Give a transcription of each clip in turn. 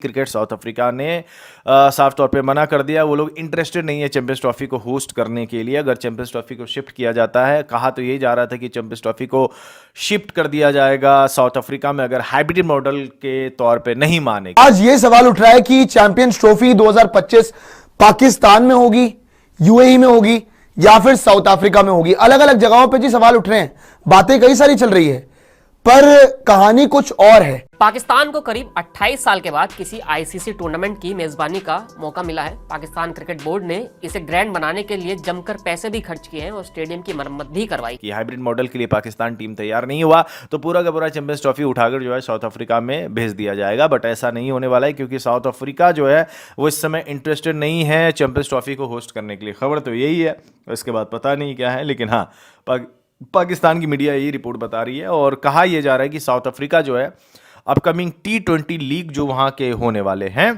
Cricket south Africa ने साफ तौर पे मना कर दिया। वो लोग इंटरेस्टेड नहीं है चैंपियंस ट्रॉफी को होस्ट करने के लिए। अगर चैंपियंस ट्रॉफी को शिफ्ट किया जाता है, कहा तो यही जा रहा था कि चैंपियंस ट्रॉफी को शिफ्ट कर दिया जाएगा साउथ अफ्रीका में, अगर हाइब्रिड मॉडल के तौर पे नहीं मानेगा। आज ये सवाल उठ रहा है कि चैंपियंस ट्रॉफी 2025 पाकिस्तान में होगी, यूएई में होगी या फिर साउथ अफ्रीका में होगी। अलग अलग जगहों पे जी सवाल उठ रहे हैं, बातें कई सारी चल रही है, पर कहानी कुछ और है। पाकिस्तान को करीब 28 साल के बाद किसी आईसीसी टूर्नामेंट की मेजबानी का मौका मिला है। पाकिस्तान क्रिकेट बोर्ड ने इसे ग्रैंड बनाने के लिए जमकर पैसे भी खर्च किए हैं और स्टेडियम की मरम्मत भी करवाई। कि हाइब्रिड मॉडल के लिए पाकिस्तान टीम तैयार नहीं हुआ तो पूरा का पूरा चैंपियंस ट्रॉफी उठाकर जो है साउथ अफ्रीका में भेज दिया जाएगा। बट ऐसा नहीं होने वाला है, क्योंकि साउथ अफ्रीका जो है वो इस समय इंटरेस्टेड नहीं है चैंपियंस ट्रॉफी को होस्ट करने के लिए। खबर तो यही है, इसके बाद पता नहीं क्या है, लेकिन हाँ पाकिस्तान की मीडिया यही रिपोर्ट बता रही है और कहा यह जा रहा है कि साउथ अफ्रीका जो है अपकमिंग T20 लीग जो वहाँ के होने वाले हैं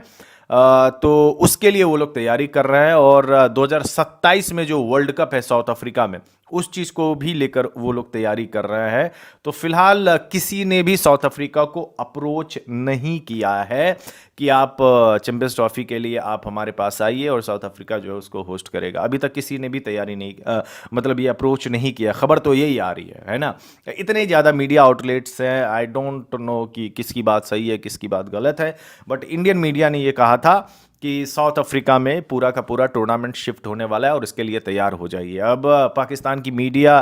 तो उसके लिए वो लोग तैयारी कर रहे हैं। और 2027 में जो वर्ल्ड कप है साउथ अफ्रीका में, उस चीज़ को भी लेकर वो लोग तैयारी कर रहे हैं। तो फिलहाल किसी ने भी साउथ अफ्रीका को अप्रोच नहीं किया है कि आप चैंपियंस ट्रॉफी के लिए आप हमारे पास आइए और साउथ अफ्रीका जो है उसको होस्ट करेगा। अभी तक किसी ने भी तैयारी नहीं मतलब ये अप्रोच नहीं किया। खबर तो यही आ रही है ना। इतने ज़्यादा मीडिया आउटलेट्स हैं, आई डोंट नो कि किसकी बात सही है किसकी बात गलत है, बट इंडियन मीडिया ने ये कहा था कि साउथ अफ्रीका में पूरा का पूरा टूर्नामेंट शिफ्ट होने वाला है और इसके लिए तैयार हो जाइए। अब पाकिस्तान की मीडिया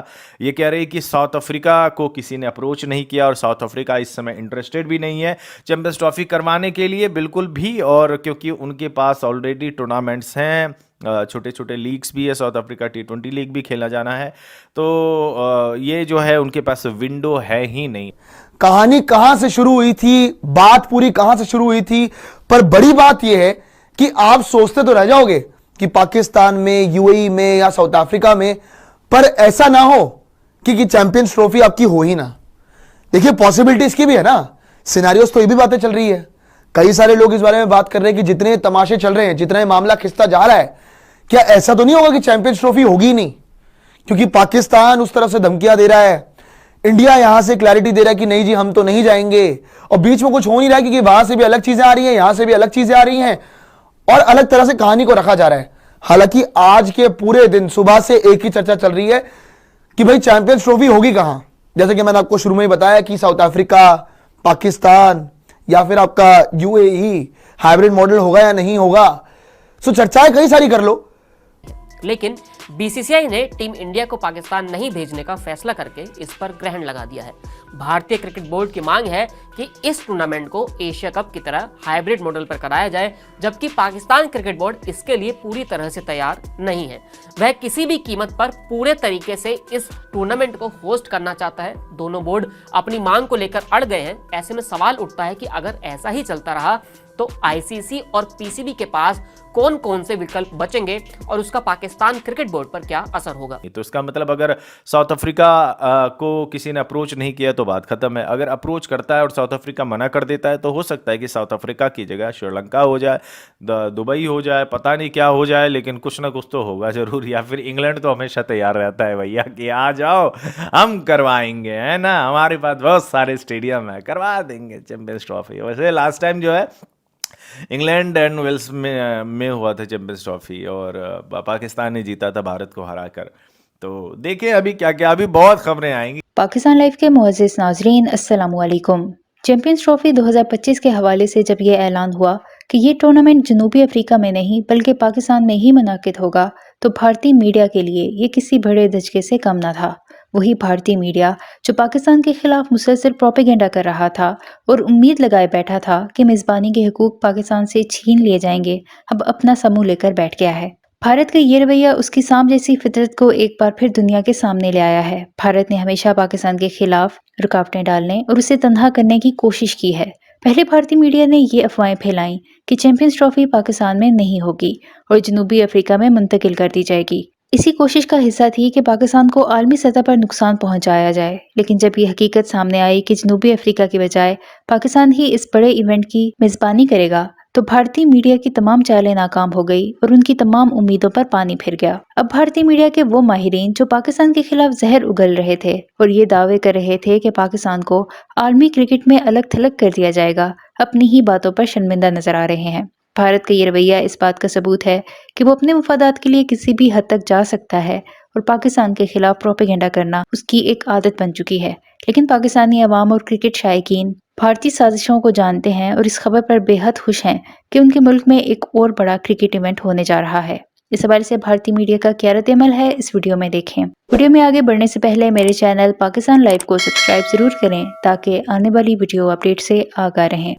ये कह रही है कि साउथ अफ्रीका को किसी ने अप्रोच नहीं किया और साउथ अफ्रीका इस समय इंटरेस्टेड भी नहीं है चैंपियंस ट्रॉफी करवाने के लिए बिल्कुल भी। और क्योंकि उनके पास ऑलरेडी टूर्नामेंट्स हैं, छोटे छोटे लीग्स भी है, साउथ अफ्रीका T20 लीग भी खेला जाना है, तो ये जो है उनके पास विंडो है ही नहीं। कहानी कहां से शुरू हुई थी, बात पूरी कहां से शुरू हुई थी, पर बड़ी बात यह है कि आप सोचते तो रह जाओगे कि पाकिस्तान में, यूएई में या साउथ अफ्रीका में, पर ऐसा ना हो कि चैंपियंस ट्रॉफी आपकी हो ही ना। देखिए पॉसिबिलिटी इसकी भी है ना, सिनेरियोस तो ये भी बातें चल रही है। कई सारे लोग इस बारे में बात कर रहे हैं कि जितने तमाशे चल रहे हैं, जितना मामला खिंचता जा रहा है, क्या ऐसा तो नहीं होगा कि चैंपियंस ट्रॉफी होगी नहीं? क्योंकि पाकिस्तान उस तरफ से धमकियां दे रहा है, इंडिया यहां से क्लैरिटी दे रहा है कि नहीं जी हम तो नहीं जाएंगे, और बीच में कुछ हो नहीं रहा है क्योंकि वहां से भी अलग चीजें आ रही हैं, यहां से भी अलग चीजें आ रही हैं और अलग तरह से कहानी को रखा जा रहा है। हालांकि आज के पूरे दिन सुबह से एक ही चर्चा चल रही है कि भाई चैंपियंस ट्रॉफी होगी कहां। जैसे कि मैंने आपको शुरू में ही बताया कि साउथ अफ्रीका, पाकिस्तान या फिर आपका यूएई हाइब्रिड मॉडल होगा या नहीं होगा। सो चर्चाएं कई सारी कर लो, लेकिन बीसीसीआई ने टीम इंडिया को पाकिस्तान नहीं भेजने का फैसला करके इस पर ग्रहण लगा दिया है। भारतीय क्रिकेट बोर्ड की मांग है कि इस टूर्नामेंट को एशिया कप की तरह हाइब्रिड मॉडल पर कराया जाए, जबकि पाकिस्तान क्रिकेट बोर्ड इसके लिए पूरी तरह से तैयार नहीं है। वह किसी भी कीमत पर पूरे तरीके से इस टूर्नामेंट को होस्ट करना चाहता है। दोनों बोर्ड अपनी मांग को लेकर अड़ गए हैं। ऐसे में सवाल उठता है कि अगर ऐसा ही चलता रहा तो आईसीसी और पीसीबी के पास कौन कौन से विकल्प बचेंगे और उसका पाकिस्तान क्रिकेट बोर्ड पर क्या असर होगा। तो इसका मतलब अगर साउथ अफ्रीका को किसी ने अप्रोच नहीं किया तो बात खत्म है। अगर अप्रोच करता है और साउथ अफ्रीका मना कर देता है तो हो सकता है कि साउथ अफ्रीका की जगह श्रीलंका हो जाए, दुबई हो जाए, पता नहीं क्या हो जाए, लेकिन कुछ ना कुछ तो होगा जरूर। या फिर इंग्लैंड तो हमेशा तैयार रहता है भैया कि आ जाओ हम करवाएंगे, है ना, हमारे पास बहुत सारे स्टेडियम है, करवा देंगे चैंपियंस ट्रॉफी। वैसे लास्ट टाइम जो है इंग्लैंड एंड वेल्स में हुआ था चैंपियंस ट्रॉफी और पाकिस्तान ने जीता था भारत को हराकर। तो देखें अभी क्या क्या, अभी बहुत खबरें आएंगी। पाकिस्तान लाइव के मुअज़्ज़िज़ नाज़रीन, अस्सलामु अलैकुम। चैंपियंस ट्रॉफी 2025 के हवाले से जब ये ऐलान हुआ कि ये टूर्नामेंट जनूबी अफ्रीका में नहीं बल्कि पाकिस्तान में ही मुनाकिद होगा, तो भारतीय मीडिया के लिए ये किसी बड़े धचके से कम न था। वही भारतीय मीडिया जो पाकिस्तान के खिलाफ मुसलसल प्रोपेगेंडा कर रहा था और उम्मीद लगाए बैठा था कि मेज़बानी के हुकूक पाकिस्तान से छीन लिए जाएंगे, अब अपना समूह लेकर बैठ गया है। भारत का ये रवैया उसकी सांप जैसी फितरत को एक बार फिर दुनिया के सामने ले आया है। भारत ने हमेशा पाकिस्तान के खिलाफ रुकावटें डालने और उसे तन्हा करने की कोशिश की है। पहले भारतीय मीडिया ने ये अफवाहें फैलाई कि चैंपियंस ट्रॉफी पाकिस्तान में नहीं होगी और जनूबी अफ्रीका में मुंतकिल कर दी जाएगी। इसी कोशिश का हिस्सा थी कि पाकिस्तान को आलमी सतह पर नुकसान पहुंचाया जाए। लेकिन जब ये हकीकत सामने आई कि जनूबी अफ्रीका की बजाय पाकिस्तान ही इस बड़े इवेंट की मेजबानी करेगा, तो तो भारतीय मीडिया की तमाम चालें नाकाम हो गई और उनकी तमाम उम्मीदों पर पानी फिर गया। अब भारतीय मीडिया के वो माहिरीन जो पाकिस्तान के खिलाफ जहर उगल रहे थे और ये दावे कर रहे थे कि पाकिस्तान को आलमी क्रिकेट में अलग थलग कर दिया जाएगा, अपनी ही बातों पर शर्मिंदा नजर आ रहे हैं। भारत का ये रवैया इस बात का सबूत है कि वो अपने मुफादात के लिए किसी भी हद तक जा सकता है और पाकिस्तान के खिलाफ प्रोपेगेंडा करना उसकी एक आदत बन चुकी है। लेकिन पाकिस्तानी अवाम और क्रिकेट शायकीन भारतीय साजिशों को जानते हैं और इस खबर पर बेहद खुश हैं कि उनके मुल्क में एक और बड़ा क्रिकेट इवेंट होने जा रहा है। इस हवाले से भारतीय मीडिया का क्या रद्द-ए-अमल है, इस वीडियो में देखें। वीडियो में आगे बढ़ने से पहले मेरे चैनल पाकिस्तान लाइव को सब्सक्राइब जरूर करें ताकि आने वाली वीडियो अपडेट से आगाह रहें।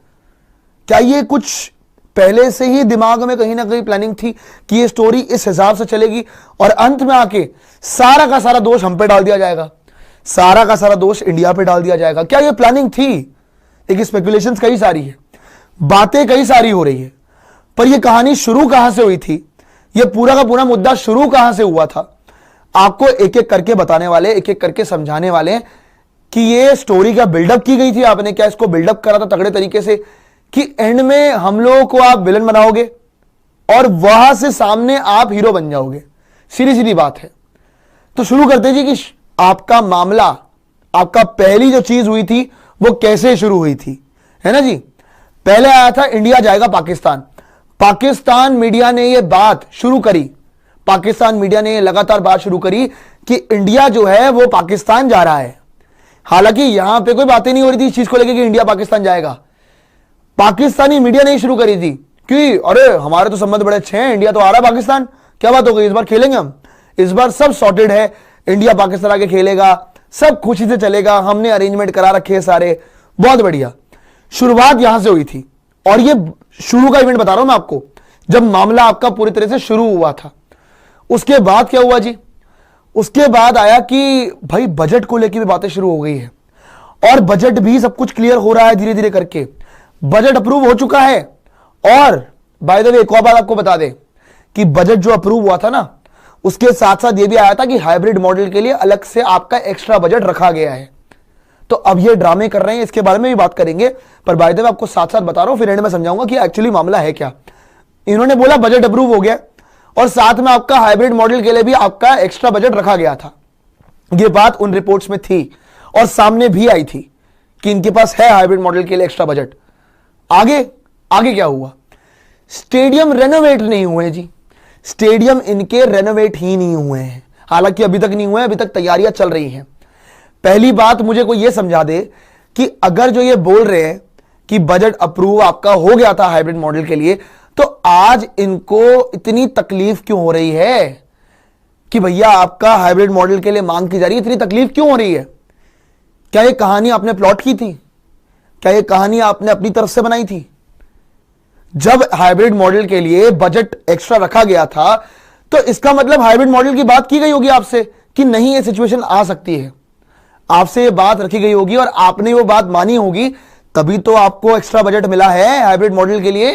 क्या ये कुछ पहले से ही दिमाग में कहीं ना कहीं प्लानिंग थी कि ये स्टोरी इस हिसाब से चलेगी और अंत में आके सारा का सारा दोष हम पे डाल दिया जाएगा, सारा का सारा दोष इंडिया पे डाल दिया जाएगा? क्या ये प्लानिंग थी? एक स्पेकुलेशंस कई सारी है, बातें कई सारी हो रही है, पर ये कहानी शुरू कहां से हुई थी, ये पूरा का पूरा मुद्दा शुरू कहां से हुआ था, आपको एक एक करके बताने वाले, एक एक करके समझाने वाले कि ये स्टोरी क्या बिल्डअप की गई थी, आपने क्या इसको बिल्डअप करा था तगड़े तरीके से कि एंड में हम लोगों को आप विलन बनाओगे और वहां से सामने आप हीरो बन जाओगे। सीधी सीधी बात है। तो शुरू करते जी कि आपका मामला, आपका पहली जो चीज हुई थी वो कैसे शुरू हुई थी, है ना जी? पहले आया था इंडिया जाएगा पाकिस्तान। पाकिस्तान मीडिया ने यह बात शुरू करी, पाकिस्तान मीडिया ने लगातार बात शुरू करी कि इंडिया जो है वो पाकिस्तान जा रहा है। हालांकि यहां पे कोई बातें नहीं हो रही थी इस चीज को लेकर कि इंडिया पाकिस्तान जाएगा। पाकिस्तानी मीडिया ने शुरू करी थी कि अरे हमारे तो संबंध बड़े अच्छे हैं, इंडिया तो आ रहा है पाकिस्तान, क्या बात हो गई, इस बार खेलेंगे हम, इस बार सब सॉर्टेड है, इंडिया पाकिस्तान आके खेलेगा, सब खुशी से चलेगा, हमने अरेंजमेंट करा रखे हैं सारे, बहुत बढ़िया। शुरुआत यहां से हुई थी और ये शुरू का इवेंट बता रहा हूं मैं आपको, जब मामला आपका पूरी तरह से शुरू हुआ था। उसके बाद क्या हुआ जी? उसके बाद आया कि भाई बजट को लेकर भी बातें शुरू हो गई है और बजट भी सब कुछ क्लियर हो रहा है धीरे धीरे करके, बजट अप्रूव हो चुका है। और बाय द वे एक और बात आपको बता दें कि बजट जो अप्रूव हुआ था ना, उसके साथ साथ ये भी आया था कि हाइब्रिड मॉडल के लिए अलग से आपका एक्स्ट्रा बजट रखा गया है। तो अब ये ड्रामे कर रहे हैं, इसके बारे में भी बात करेंगे, पर बाय द वे आपको साथ साथ बता रहा हूं, फिर एंड में समझाऊंगा कि एक्चुअली मामला है क्या। इन्होंने बोला बजट अप्रूव हो गया और साथ में आपका हाइब्रिड मॉडल के लिए भी आपका एक्स्ट्रा बजट रखा गया था। ये बात उन रिपोर्ट्स में थी और सामने भी आई थी कि इनके पास है हाइब्रिड मॉडल के लिए एक्स्ट्रा बजट। आगे आगे क्या हुआ? स्टेडियम रेनोवेट नहीं हुए जी, स्टेडियम इनके रेनोवेट ही नहीं हुए हैं, हालांकि अभी तक नहीं हुए, अभी तक तैयारियां चल रही हैं। पहली बात मुझे कोई यह समझा दे कि अगर जो ये बोल रहे हैं कि बजट अप्रूव आपका हो गया था हाइब्रिड मॉडल के लिए, तो आज इनको इतनी तकलीफ क्यों हो रही है कि भैया आपका हाइब्रिड मॉडल के लिए मांग की जा रही है, इतनी तकलीफ क्यों हो रही है? क्या ये कहानी आपने प्लॉट की थी? क्या ये कहानी आपने अपनी तरफ से बनाई थी? जब हाइब्रिड मॉडल के लिए बजट एक्स्ट्रा रखा गया था तो इसका मतलब हाइब्रिड मॉडल की बात की गई होगी आपसे कि नहीं ये सिचुएशन आ सकती है, आपसे ये बात रखी गई होगी और आपने वो बात मानी होगी, तभी तो आपको एक्स्ट्रा बजट मिला है हाइब्रिड मॉडल के लिए।